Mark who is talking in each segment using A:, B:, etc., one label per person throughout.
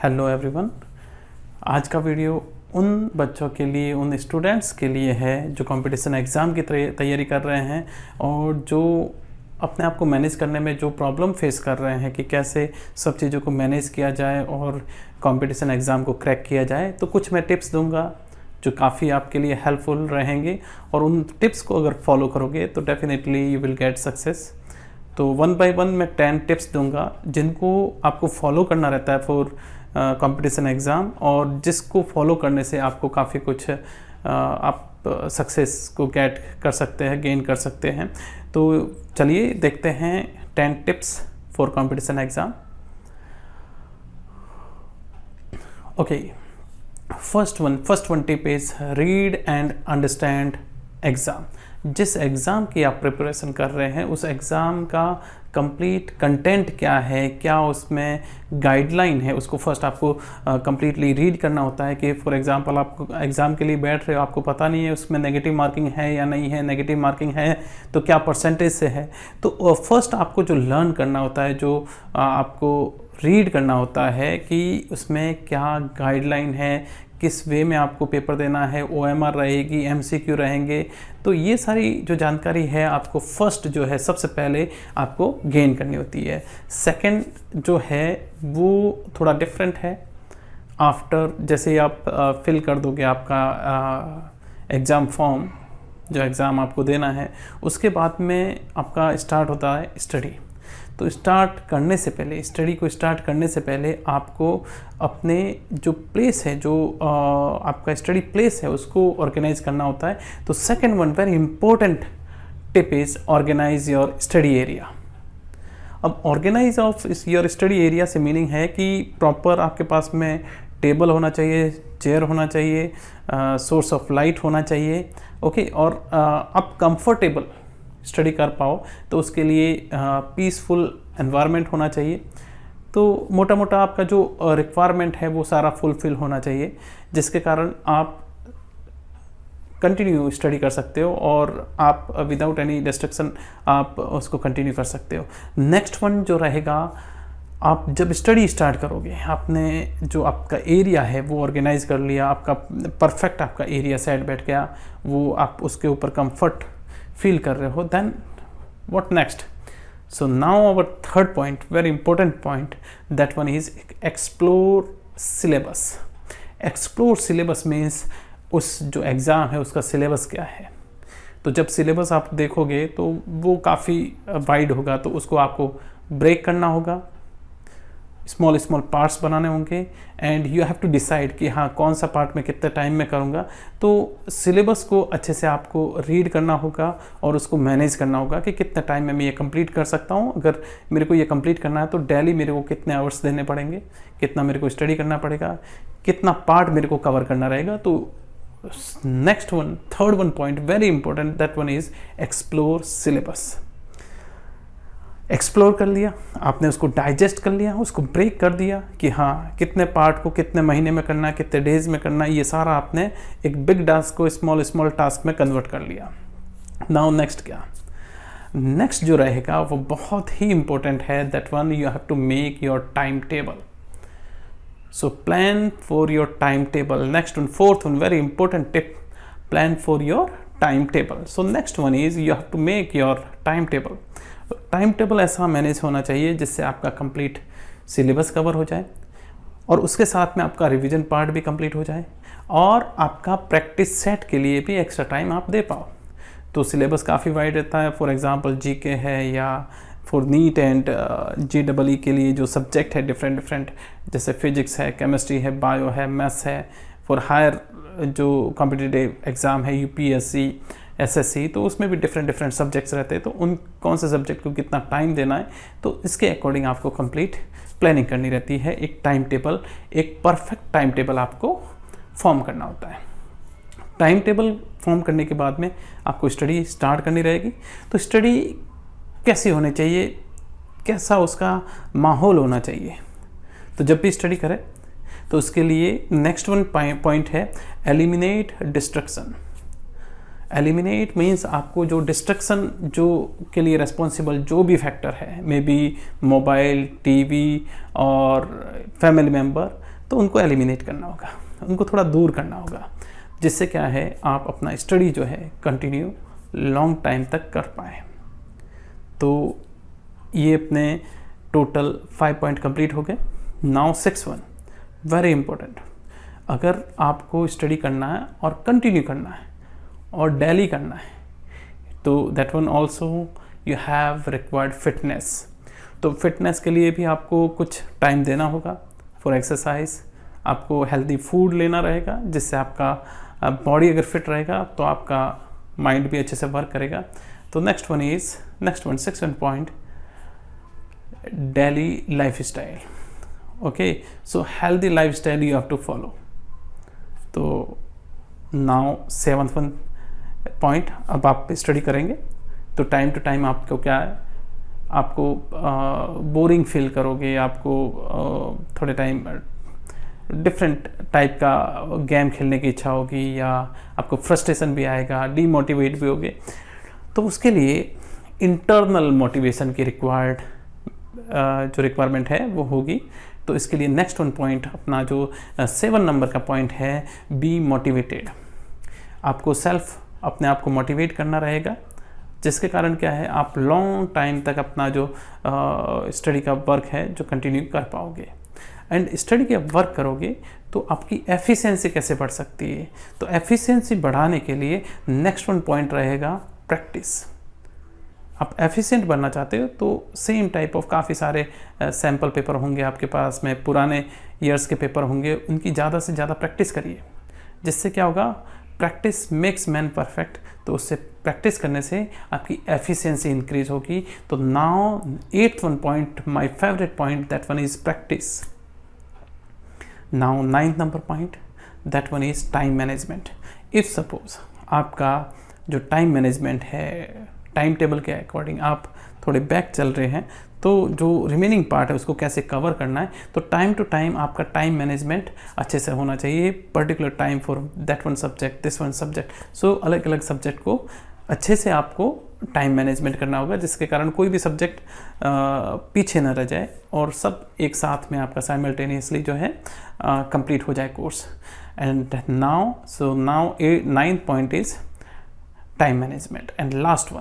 A: Hello everyone. आज का video उन बच्चों के लिए, उन स्टूडेंट्स के लिए है जो कंपटीशन एग्ज़ाम की तैयारी कर रहे हैं और जो अपने आप को मैनेज करने में जो प्रॉब्लम फेस कर रहे हैं कि कैसे सब चीज़ों को मैनेज किया जाए और कंपटीशन एग्ज़ाम को क्रैक किया जाए। तो कुछ मैं टिप्स दूंगा जो काफ़ी आपके लिए हेल्पफुल रहेंगे और उन टिप्स को अगर फॉलो करोगे तो definitely you will get success. तो 1 बाय 1 मैं 10 टिप्स दूंगा जिनको आपको फॉलो करना रहता है फॉर कंपटीशन एग्ज़ाम, और जिसको फॉलो करने से आपको काफ़ी कुछ आप सक्सेस को गेट कर सकते हैं, गेन कर सकते हैं। तो चलिए देखते हैं 10 tips for competition exam. Okay, first one tip is read and understand exam. जिस एग्ज़ाम की आप प्रिपरेशन कर रहे हैं उस एग्ज़ाम का कंप्लीट कंटेंट क्या है, क्या उसमें गाइडलाइन है, उसको फर्स्ट आपको कंप्लीटली रीड करना होता है। कि फॉर एग्जांपल आप एग्ज़ाम के लिए बैठ रहे हो, आपको पता नहीं है उसमें नेगेटिव मार्किंग है या नहीं है, नेगेटिव मार्किंग है तो क्या परसेंटेज से है। तो फर्स्ट आपको जो लर्न करना होता है, जो आपको रीड करना होता है कि उसमें क्या गाइडलाइन है, किस वे में आपको पेपर देना है, OMR रहेगी, MCQ रहेंगे। तो ये सारी जो जानकारी है आपको फर्स्ट जो है सबसे पहले आपको गेन करनी होती है। सेकंड जो है वो थोड़ा डिफरेंट है। आफ्टर जैसे ही आप फिल कर दोगे आपका एग्ज़ाम फॉर्म, जो एग्ज़ाम आपको देना है, उसके बाद में आपका स्टार्ट होता है स्टडी। तो स्टार्ट करने से पहले, स्टडी को स्टार्ट करने से पहले आपको अपने जो प्लेस है, जो आपका स्टडी प्लेस है, उसको ऑर्गेनाइज करना होता है। तो second one very important tip is organize your study area. अब organize of your study area से मीनिंग है कि प्रॉपर आपके पास में टेबल होना चाहिए, चेयर होना चाहिए, सोर्स ऑफ लाइट होना चाहिए। ओके, और आप कंफर्टेबल स्टडी कर पाओ तो उसके लिए पीसफुल एनवायरनमेंट होना चाहिए। तो मोटा मोटा आपका जो रिक्वायरमेंट है वो सारा फुलफिल होना चाहिए, जिसके कारण आप कंटिन्यू स्टडी कर सकते हो और आप विदाउट एनी डिस्ट्रक्शन आप उसको कंटिन्यू कर सकते हो। नेक्स्ट वन जो रहेगा, आप जब स्टडी स्टार्ट करोगे, आपने जो आपका एरिया है वो ऑर्गेनाइज कर लिया, आपका परफेक्ट आपका एरिया सेट बैठ गया, वो आप उसके ऊपर कंफर्ट फील कर रहे हो, then what next. So now our third point, very important point, that one is explore syllabus. Explore syllabus means उस जो एग्ज़ाम है उसका सिलेबस क्या है। तो जब सिलेबस आप देखोगे तो वो काफ़ी वाइड होगा, तो उसको आपको ब्रेक करना होगा, स्मॉल पार्ट्स बनाने होंगे and you have to decide कि हाँ कौन सा पार्ट में कितने टाइम में करूँगा। तो सिलेबस को अच्छे से आपको रीड करना होगा और उसको मैनेज करना होगा कि कितने टाइम में मैं ये कंप्लीट कर सकता हूँ। अगर मेरे को ये कंप्लीट करना है तो डेली मेरे को कितने आवर्स देने पड़ेंगे, कितना मेरे को स्टडी करना पड़ेगा, कितना पार्ट मेरे को कवर करना रहेगा। तो next one, third one point very important, that one is explore syllabus. Explore कर लिया आपने, उसको डाइजेस्ट कर लिया, उसको ब्रेक कर दिया कि हाँ कितने पार्ट को कितने महीने में करना है, कितने डेज में करना है, ये सारा आपने एक बिग टास्क को स्मॉल टास्क में कन्वर्ट कर लिया। नाउ नेक्स्ट क्या, नेक्स्ट जो रहेगा वो बहुत ही इंपॉर्टेंट है, that one you have to make your time table. So plan for your time table. Next one, fourth one, very important tip, plan for your time table. So next one is you have to make your time table. Time table ऐसा manage होना चाहिए जिससे आपका complete syllabus cover हो जाए और उसके साथ में आपका रिवीजन पार्ट भी कंप्लीट हो जाए और आपका प्रैक्टिस सेट के लिए भी एक्स्ट्रा टाइम आप दे पाओ। तो सिलेबस काफ़ी वाइड रहता है। फॉर एग्जांपल जीके है या फॉर नीट एंड JEE के लिए जो सब्जेक्ट है डिफरेंट, जैसे फिजिक्स है, केमिस्ट्री है, बायो है, मैथ्स है। फॉर हायर जो कॉम्पिटिटिव एग्ज़ाम है UPSC SSC, तो उसमें भी डिफरेंट सब्जेक्ट्स रहते हैं। तो उन कौन से सब्जेक्ट को कितना टाइम देना है, तो इसके अकॉर्डिंग आपको कंप्लीट प्लानिंग करनी रहती है। एक टाइम टेबल, एक परफेक्ट टाइम टेबल आपको फॉर्म करना होता है। टाइम टेबल फॉर्म करने के बाद में आपको स्टडी स्टार्ट करनी रहेगी। तो स्टडी कैसी होनी चाहिए, कैसा उसका माहौल होना चाहिए। तो जब भी स्टडी करें तो उसके लिए नेक्स्ट वन पॉइंट है एलिमिनेट डिस्ट्रक्शन। एलिमिनेट मीन्स आपको जो डिस्ट्रक्शन जो के लिए रिस्पॉन्सिबल जो भी फैक्टर है, मे बी मोबाइल, टीवी और फैमिली मेम्बर, तो उनको एलिमिनेट करना होगा, उनको थोड़ा दूर करना होगा, जिससे क्या है आप अपना स्टडी जो है कंटिन्यू लॉन्ग टाइम तक कर पाएँ। तो ये अपने टोटल 5 पॉइंट कंप्लीट हो गए। नाउ 6 वेरी इंपॉर्टेंट, अगर आपको स्टडी करना है और कंटिन्यू करना है और डेली करना है तो that one also you have required fitness. तो फिटनेस के लिए भी आपको कुछ टाइम देना होगा फॉर एक्सरसाइज, आपको हेल्दी फूड लेना रहेगा, जिससे आपका बॉडी अगर फिट रहेगा तो आपका माइंड भी अच्छे से वर्क करेगा। तो next one 6th point, daily life style. Okay, so healthy life style you have to follow. तो नाउ 7th पॉइंट, अब आप स्टडी करेंगे तो टाइम टू टाइम आपको क्या है, आपको बोरिंग फील करोगे, आपको थोड़े टाइम डिफरेंट टाइप का गेम खेलने की इच्छा होगी, या आपको फ्रस्ट्रेशन भी आएगा, डीमोटिवेट भी होगे। तो उसके लिए इंटरनल मोटिवेशन की जो रिक्वायरमेंट है वो होगी। तो इसके लिए नेक्स्ट वन पॉइंट अपना जो 7 नंबर का पॉइंट है, बी मोटिवेटेड। आपको सेल्फ अपने आप को मोटिवेट करना रहेगा, जिसके कारण क्या है आप लॉन्ग टाइम तक अपना जो स्टडी का वर्क है जो कंटिन्यू कर पाओगे। एंड स्टडी के वर्क करोगे तो आपकी एफिशिएंसी कैसे बढ़ सकती है, तो एफिशिएंसी बढ़ाने के लिए नेक्स्ट वन पॉइंट रहेगा प्रैक्टिस। आप एफिशिएंट बनना चाहते हो तो सेम टाइप ऑफ काफ़ी सारे सैम्पल पेपर होंगे आपके पास में, पुराने ईयर्स के पेपर होंगे, उनकी ज़्यादा से ज़्यादा प्रैक्टिस करिए, जिससे क्या होगा, प्रैक्टिस मेक्स मैन परफेक्ट। तो उससे प्रैक्टिस करने से आपकी एफिशिएंसी इंक्रीज होगी। तो now 8th one point, my favourite point, that one is practice. Now 9th number point, that one is time management. If suppose आपका जो टाइम मैनेजमेंट है, टाइम टेबल के अकॉर्डिंग आप थोड़े बैक चल रहे हैं, तो जो रिमेनिंग पार्ट है उसको कैसे कवर करना है, तो टाइम टू टाइम आपका टाइम मैनेजमेंट अच्छे से होना चाहिए। Particular time for that one subject, this one subject. So अलग अलग सब्जेक्ट को अच्छे से आपको टाइम मैनेजमेंट करना होगा, जिसके कारण कोई भी सब्जेक्ट पीछे न रह जाए और सब एक साथ में आपका साइमल्टेनियसली जो है कंप्लीट हो जाए course. And now 9th point is time management. And last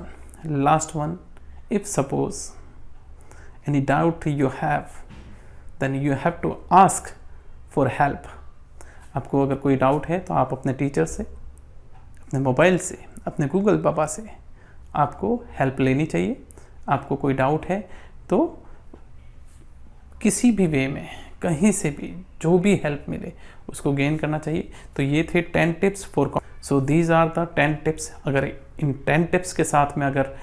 A: one, if suppose any doubt you have, then you have to ask for help। आपको अगर कोई डाउट है तो आप अपने टीचर से, अपने मोबाइल से, अपने गूगल पापा से आपको हेल्प लेनी चाहिए। आपको कोई डाउट है तो किसी भी वे में, कहीं से भी, जो भी हेल्प मिले उसको गेन करना चाहिए। तो ये थे 10 tips for, so these are the 10 tips. अगर इन 10 टिप्स के साथ में अगर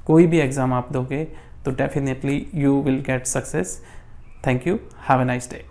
A: कोई भी एग्ज़ाम आप दोगे तो definitely you will get success. Thank you, have a nice day.